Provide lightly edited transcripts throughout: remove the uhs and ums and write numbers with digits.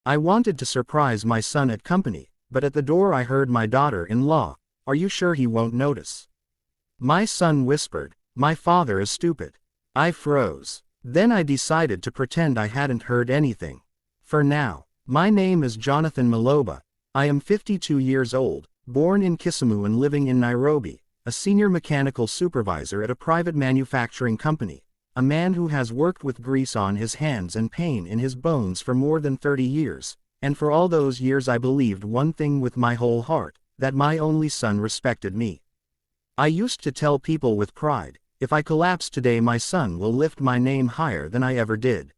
I wanted to surprise my son at company, but at the door I heard my daughter-in-law, "Are you sure he won't notice?" My son whispered, "My father is stupid." I froze. Then I decided to pretend I hadn't heard anything. For now. My name is Jonathan Maloba. I am 52 years old, born in Kisumu and living in Nairobi, a senior mechanical supervisor at a private manufacturing company, a man who has worked with grease on his hands and pain in his bones for more than 30 years, and for all those years I believed one thing with my whole heart, that my only son respected me. I used to tell people with pride, if I collapse today my son will lift my name higher than I ever did.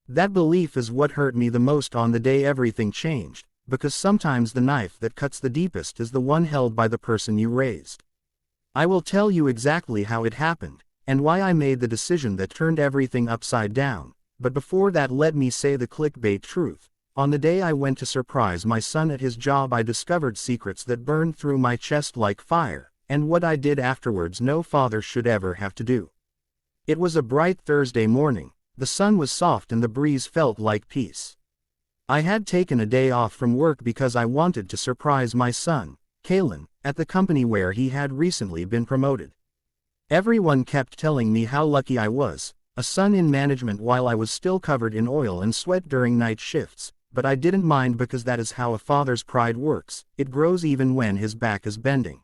That belief is what hurt me the most on the day everything changed, because sometimes the knife that cuts the deepest is the one held by the person you raised. I will tell you exactly how it happened, and why I made the decision that turned everything upside down, but before that let me say the clickbait truth. On the day I went to surprise my son at his job I discovered secrets that burned through my chest like fire, and what I did afterwards no father should ever have to do. It was a bright Thursday morning, the sun was soft and the breeze felt like peace. I had taken a day off from work because I wanted to surprise my son, Kalen, at the company where he had recently been promoted. Everyone kept telling me how lucky I was, a son in management while I was still covered in oil and sweat during night shifts, but I didn't mind because that is how a father's pride works, it grows even when his back is bending.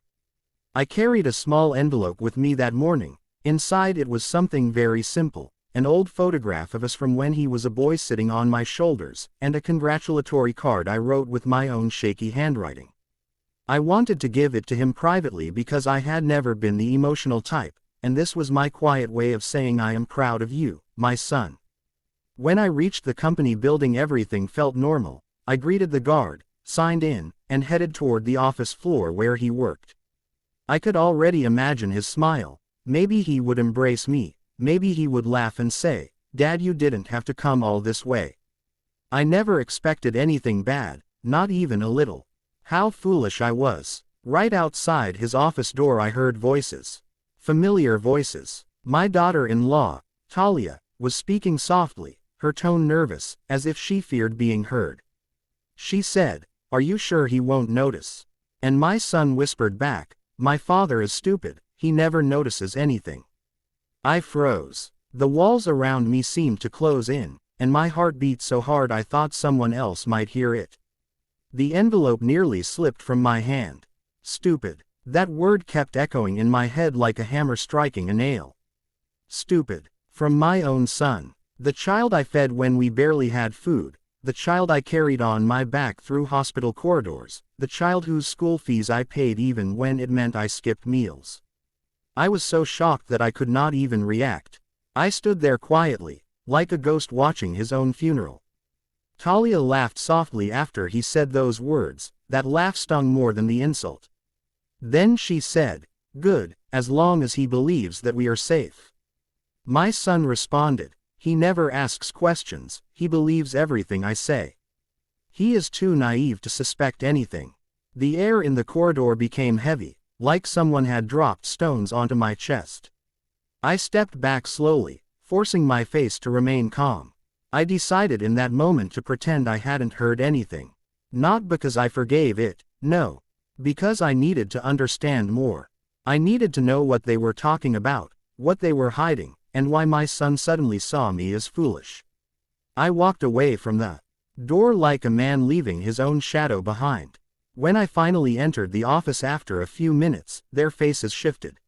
I carried a small envelope with me that morning. Inside it was something very simple, an old photograph of us from when he was a boy sitting on my shoulders, and a congratulatory card I wrote with my own shaky handwriting. I wanted to give it to him privately because I had never been the emotional type, and this was my quiet way of saying I am proud of you, my son. When I reached the company building everything felt normal. I greeted the guard, signed in, and headed toward the office floor where he worked. I could already imagine his smile. Maybe he would embrace me, maybe he would laugh and say, "Dad, you didn't have to come all this way." I never expected anything bad, not even a little. How foolish I was. Right outside his office door I heard voices. Familiar voices. My daughter-in-law, Talia, was speaking softly, her tone nervous, as if she feared being heard. She said, "Are you sure he won't notice?" And my son whispered back, "My father is stupid, he never notices anything." I froze. The walls around me seemed to close in, and my heart beat so hard I thought someone else might hear it. The envelope nearly slipped from my hand. Stupid. That word kept echoing in my head like a hammer striking a nail. Stupid. From my own son. The child I fed when we barely had food, the child I carried on my back through hospital corridors, the child whose school fees I paid even when it meant I skipped meals. I was so shocked that I could not even react. I stood there quietly, like a ghost watching his own funeral. Talia laughed softly after he said those words. That laugh stung more than the insult. Then she said, "Good, as long as he believes that we are safe." My son responded, "He never asks questions, he believes everything I say. He is too naive to suspect anything." The air in the corridor became heavy, like someone had dropped stones onto my chest. I stepped back slowly, forcing my face to remain calm. I decided in that moment to pretend I hadn't heard anything. Not because I forgave it, no. Because I needed to understand more. I needed to know what they were talking about, what they were hiding, and why my son suddenly saw me as foolish. I walked away from the door like a man leaving his own shadow behind. When I finally entered the office after a few minutes, their faces shifted.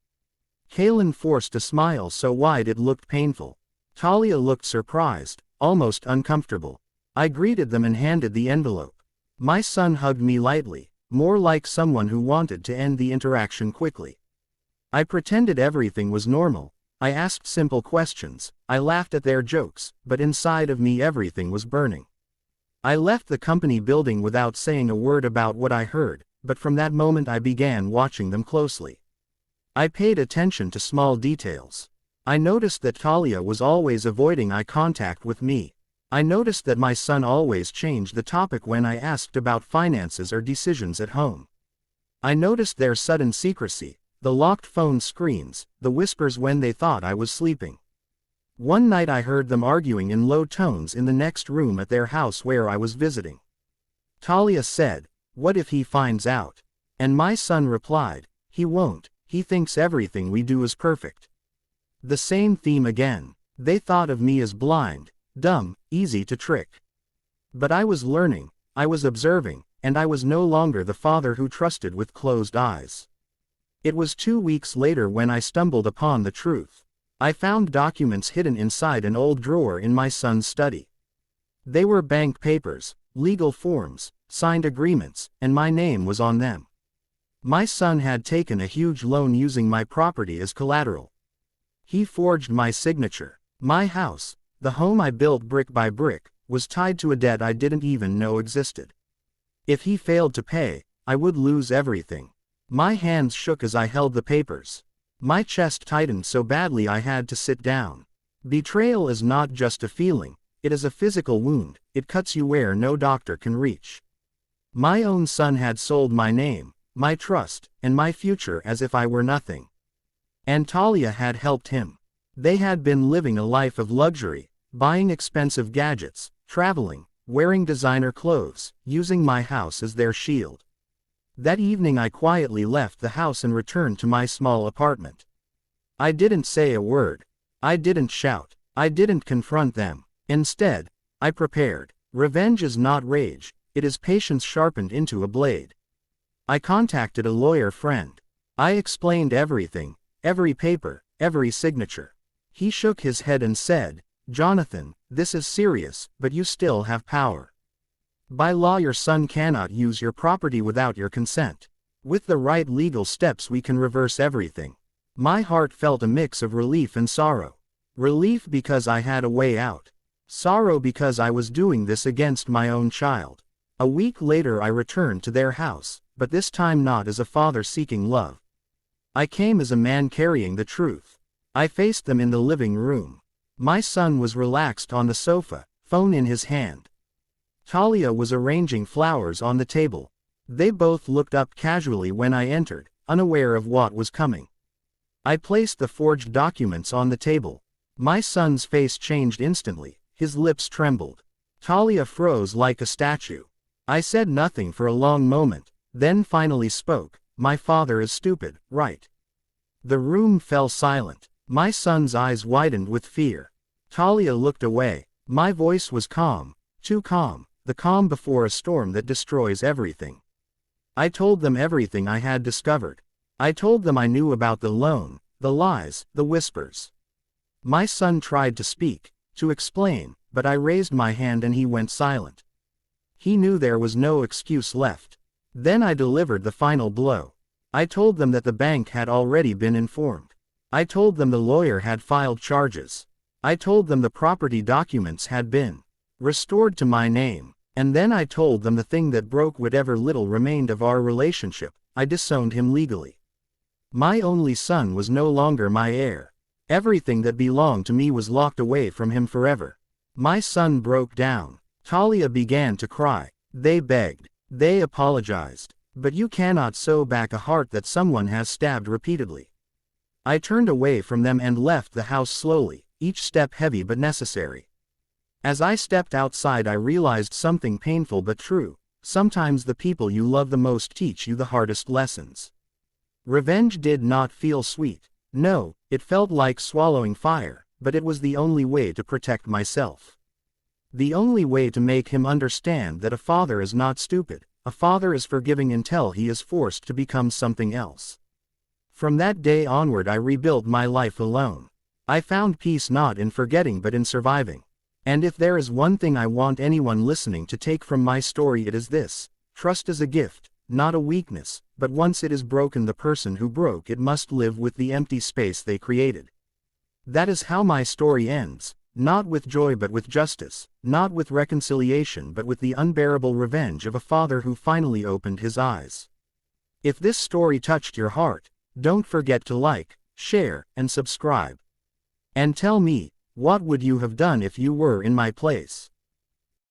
Kalen forced a smile so wide it looked painful. Talia looked surprised, almost uncomfortable. I greeted them and handed the envelope. My son hugged me lightly, more like someone who wanted to end the interaction quickly. I pretended everything was normal. I asked simple questions, I laughed at their jokes, but inside of me everything was burning. I left the company building without saying a word about what I heard, but from that moment I began watching them closely. I paid attention to small details. I noticed that Talia was always avoiding eye contact with me. I noticed that my son always changed the topic when I asked about finances or decisions at home. I noticed their sudden secrecy, the locked phone screens, the whispers when they thought I was sleeping. One night I heard them arguing in low tones in the next room at their house where I was visiting. Talia said, "What if he finds out?" And my son replied, "He won't, he thinks everything we do is perfect." The same theme again. They thought of me as blind, dumb, easy to trick. But I was learning, I was observing, and I was no longer the father who trusted with closed eyes. It was 2 weeks later when I stumbled upon the truth. I found documents hidden inside an old drawer in my son's study. They were bank papers, legal forms, signed agreements, and my name was on them. My son had taken a huge loan using my property as collateral. He forged my signature. My house, the home I built brick by brick, was tied to a debt I didn't even know existed. If he failed to pay, I would lose everything. My hands shook as I held the papers. My chest tightened so badly I had to sit down. Betrayal is not just a feeling, it is a physical wound, it cuts you where no doctor can reach. My own son had sold my name, my trust, and my future as if I were nothing. And Talia had helped him. They had been living a life of luxury, buying expensive gadgets, traveling, wearing designer clothes, using my house as their shield. That evening I quietly left the house and returned to my small apartment. I didn't say a word. I didn't shout. I didn't confront them. Instead, I prepared. Revenge is not rage, it is patience sharpened into a blade. I contacted a lawyer friend. I explained everything, every paper, every signature. He shook his head and said, "Jonathan, this is serious, but you still have power. By law your son cannot use your property without your consent. With the right legal steps we can reverse everything." My heart felt a mix of relief and sorrow. Relief because I had a way out. Sorrow because I was doing this against my own child. A week later I returned to their house, but this time not as a father seeking love. I came as a man carrying the truth. I faced them in the living room. My son was relaxed on the sofa, phone in his hand. Talia was arranging flowers on the table. They both looked up casually when I entered, unaware of what was coming. I placed the forged documents on the table. My son's face changed instantly, his lips trembled. Talia froze like a statue. I said nothing for a long moment, then finally spoke, "My father is stupid, right?" The room fell silent. My son's eyes widened with fear. Talia looked away. My voice was calm, too calm, the calm before a storm that destroys everything. I told them everything I had discovered. I told them I knew about the loan, the lies, the whispers. My son tried to speak, to explain, but I raised my hand and he went silent. He knew there was no excuse left. Then I delivered the final blow. I told them that the bank had already been informed. I told them the lawyer had filed charges. I told them the property documents had been restored to my name. And then I told them the thing that broke whatever little remained of our relationship: I disowned him legally. My only son was no longer my heir. Everything that belonged to me was locked away from him forever. My son broke down. Talia began to cry. They begged. They apologized. But you cannot sew back a heart that someone has stabbed repeatedly. I turned away from them and left the house slowly, each step heavy but necessary. As I stepped outside I realized something painful but true: sometimes the people you love the most teach you the hardest lessons. Revenge did not feel sweet. No, it felt like swallowing fire, but it was the only way to protect myself. The only way to make him understand that a father is not stupid, a father is forgiving until he is forced to become something else. From that day onward I rebuilt my life alone. I found peace not in forgetting but in surviving. And if there is one thing I want anyone listening to take from my story, it is this: trust is a gift, not a weakness, but once it is broken, the person who broke it must live with the empty space they created. That is how my story ends, not with joy but with justice, not with reconciliation but with the unbearable revenge of a father who finally opened his eyes. If this story touched your heart, don't forget to like, share, and subscribe. And tell me, what would you have done if you were in my place?